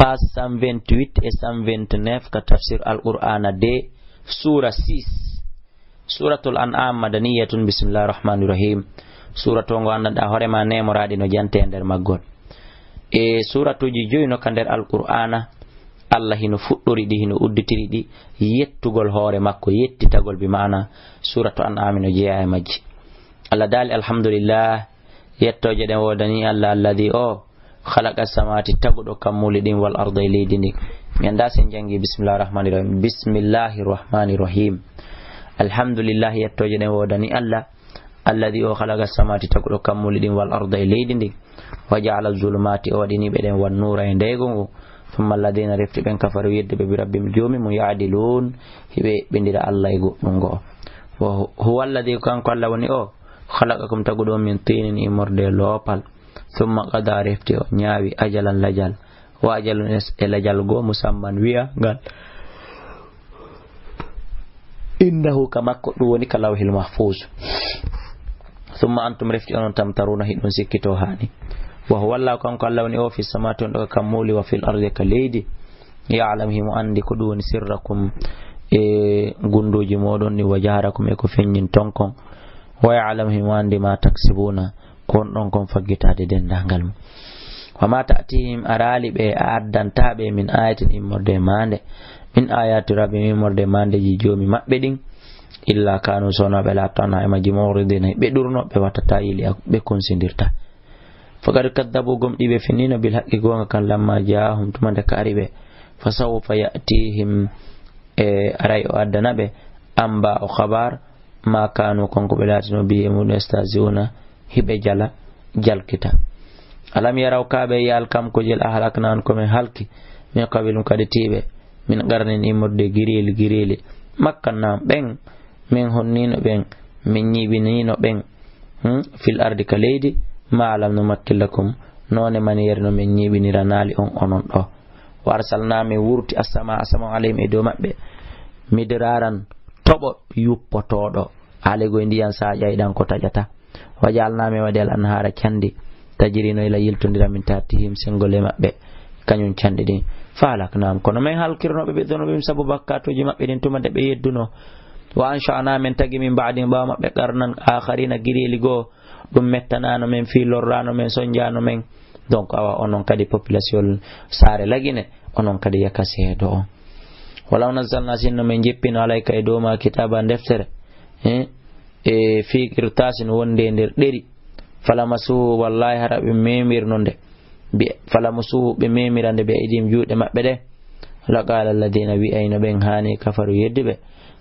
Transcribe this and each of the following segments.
page 128 et 129 ka tafsir al-Qur'ana de sura 6 suratul an'am madaniyatun. Bismillahir rahmanir rahim. Suratu ngo anda hore ma nemoradi no jante nder maggol. Suratuji joyi no ka nder al-Qur'ana Allah hino fuddori di hino udditiri di yettugol hore makko, yettitagol bi maana suratu an'am no jeeya e majji. Allah dali alhamdulillah yettoje den wodani Allah alladhi khalaqa samawati tagudo kammuli din wal arda ilaydi ni. Mi anda sen jangi bismillahir rahmanir rahim. Bismillahir rahmanir rahim. Alhamdulillah yettoje den wodani Allah alladhi khalaqa samawati tagudo kammuli din wal arda ilaydi ni. Wa ja'ala az-zulumati wadini beden wan nura e ndeygongo. Thumma alladhina rifti ben kafaru yedde be rabbim joomi mu ya'dilun hibe bindira Allah e goddum go. Wa huwa alladhi kanko Allah woni khalaqakum tagudo min tinin imorde lopal. Thumma qada rifti nyaawi ajalan lajal wa ajalun lajal go musamman wiya gal innahu kamakko dum woni kalawhil mahfuz. Thumma antum rifti on tamtaruna hidun sikkito hani. Wa huwa Allah kanko Allah woni fi samawati on kamuli wa fil ardi kalidi ya'lamu mu andi ko dum sirrakum gundoji modon ni wajaharakum e ko fenyin tonkon wa ya'lamu mu andi ma taksibuna kon don kon faggitade dendangal mu. Wa ma ta'tihim arali be addantabe min ayatin immorde mande min ayati rabbihim immorde mande ji jomi mabbe din illa kanu sona be latana e maji mawridina be durno be watata yili be konsindirta. Fakad kaddabu gum dibe finina bil haqqi gonga kan lamma jaahum tumande karibe fasawfa ya'tihim aray o addanabe amba o khabar ma kanu konko be latino bi munastazuna hibe jala jalkita. Alam yaraw kabe yal kam ko jel ahlaknan ko men halki min qabilum kaditibe min garnin imurde girili makkanna ben min honnino ben min nyibinino ben fil ardi kaledi ma alam no makkilakum none maniyer no men nyibinira nali on onon do. Warsalna mi wurti asama alayhim e do mabbe midiraran tobo yuppotodo alego ndiyan sa jaydan ko tajata. Wajalna mi wadel anhara candi tajirino ila yiltondira min tatihim sengole mabbe kanyun candi din falaknam kono men halkirno be dono be sabu bakkatoji mabbe din tumande be yedduno. Wa ansha'na min tagi min ba'din ba mabbe qarnan akharina girili go dum mettanano men fi lorrano men sonjano men. Donc awa onon kadi population sare lagine onon kadi yakase do. Wala nazzalna sinno men jippino alayka e do ma kitaba deftere fi kirtasin wonde nder deri falamasu wallahi harabe memirno nde bi falamasu be memirande be idim juude mabbe de laqala alladina wi ayna ben hani kafaru yeddibe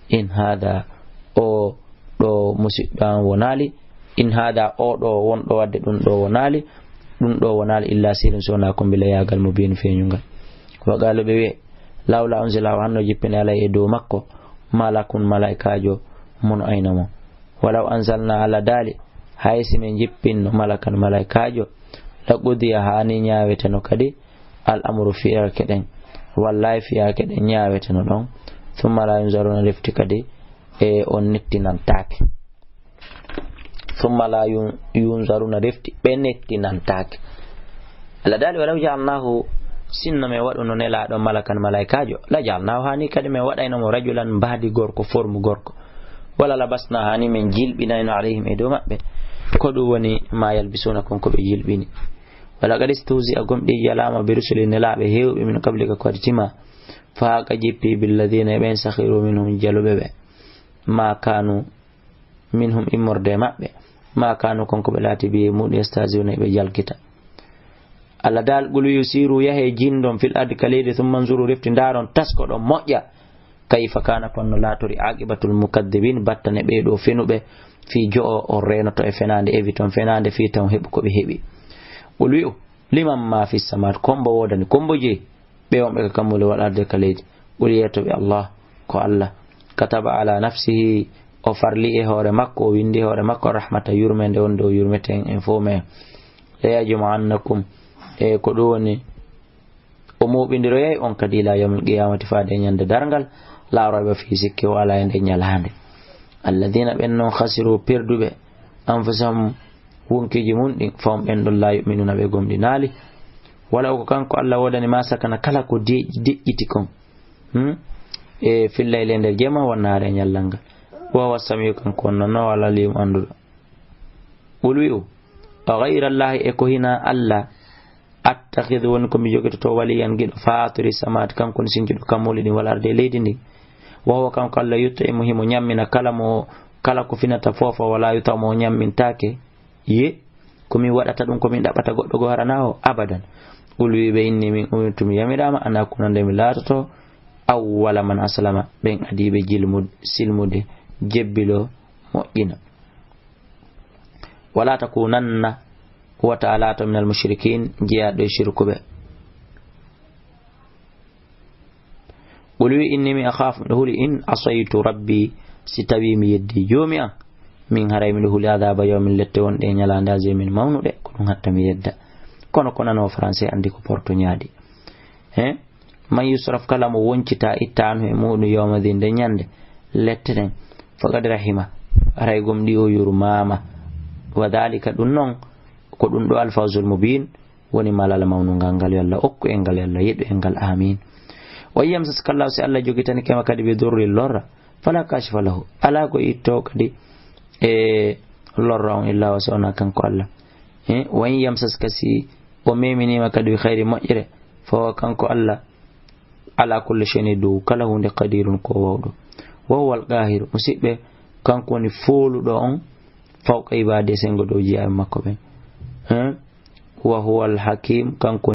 in hada o do musibban wonali in hada o do wondo wadde dum do wonali illa sirun sona ko bila yagal mubin fenyungal. Wa galu be lawla unzila hanno jippene ala e do makko malakun malaikajo mun ayna mo. Walau anzalna ala dali haysi men jippin malakan malaikajo la qudiya hani nyaawete no kadi al amru fi akeden wallahi fi akeden nyaawete no don. Thumma la yunzaruna lifti kadi on nettinan taake. Thumma la yunzaruna lifti be nettinan taake. Ala dali walau ja'alnahu sinna me wadu no nela do malakan malaikajo la ja'alnahu hani kadi me wadayno mo rajulan badi gorko formu gorko wala labasna hani min jilbinayno alayhim e do mabbe ko do woni ma yalbisuna kon ko be jilbini. Wala qad istuzi agomdi yalama bi rusulin laabe hewbe min qablika ko tima fa ka jippi bil ladina ben sakhiru minhum jalube ma kanu minhum imorde mabbe ma kanu kon ko be lati bi mudi yastazuna be jalkita. Allah dal gulu yusiru yahe jindom fil ard kalidi thumma nzuru rifti daron tasko do mojja kayfa kana fanno latori aqibatul mukaddibin battane be do fenube fi jo o renoto e fenande eviton fenande fi tan hebu ko be hebi. Ulwi liman ma fi samar kombo wodani kombo je be on be kamule wal arde kalidi uliyatu bi Allah ko Allah kataba ala nafsihi o farli e hore makko o windi hore makko rahmata yurmende on do yurmeten en fome la yajma'annakum e ko do woni o mobindiro yai on kadila yawmul qiyamati faade nyande dargal la rayba fi sikki wala ende nyalande. Alladhina bennon khasiru perdube anfusam wonkiji mun din fam en do la yu'minuna be gomdi nali wala ko kanko Allah wodani ma sakana kala ko deƴƴiti kon e fillayle nder jema wonnaare nyallanga wa wasamiyu kanko nonno wala lim andudo ulwi'u ghayra Allah e ko hina Allah attakhidhu won ko mi jogito waliyan gido fatiri samat kanko sinjudo kamuli din wal arde leydi ndi wa huwa kanko Allah yut'imu himo nyammina kala ko finata fofa wala yutamo nyamintake ye komi wadata dum komi dabata goddo go haranawo abadan ulwi be inni min umitum yamirama ana kunande mi latoto awwala man aslama ben adibe silmude jebbilo mo'ina wala takunanna wa ta'ala min al-mushrikin jiado shirku be ulwi inni mi akhafu huli in asaytu rabbi sitawi mi yeddi jomi'a min haray mi huli adaba yawmin lette wonde nyalanda je min mawnude ko dum hatta mi yedda kono nano français andi ko porto nyaadi man yusraf kalamu woncita ittanu e mudu yawmadin de nyande letteten faqad rahima haray gomdi o yurmama wadhalika dun non ko dum do al-fawzul mubin woni malala mawnu ngal yalla okku engal yalla yeddo engal amin wa yamsas kallahu si Allah jogitani kema kadi be durri lorra fala kashifa lahu ala ko itto kadi e lorra on illa wasona kanko Allah wa yamsas kasi o memini ma kadi khairi majire fa kanko Allah ala kulli shay'in du kala hunde qadirun ko wawdo wa huwal qahir musibbe kanko ni foludo on fawqa ibade sengo do jiya makko ben wa huwal hakim kanko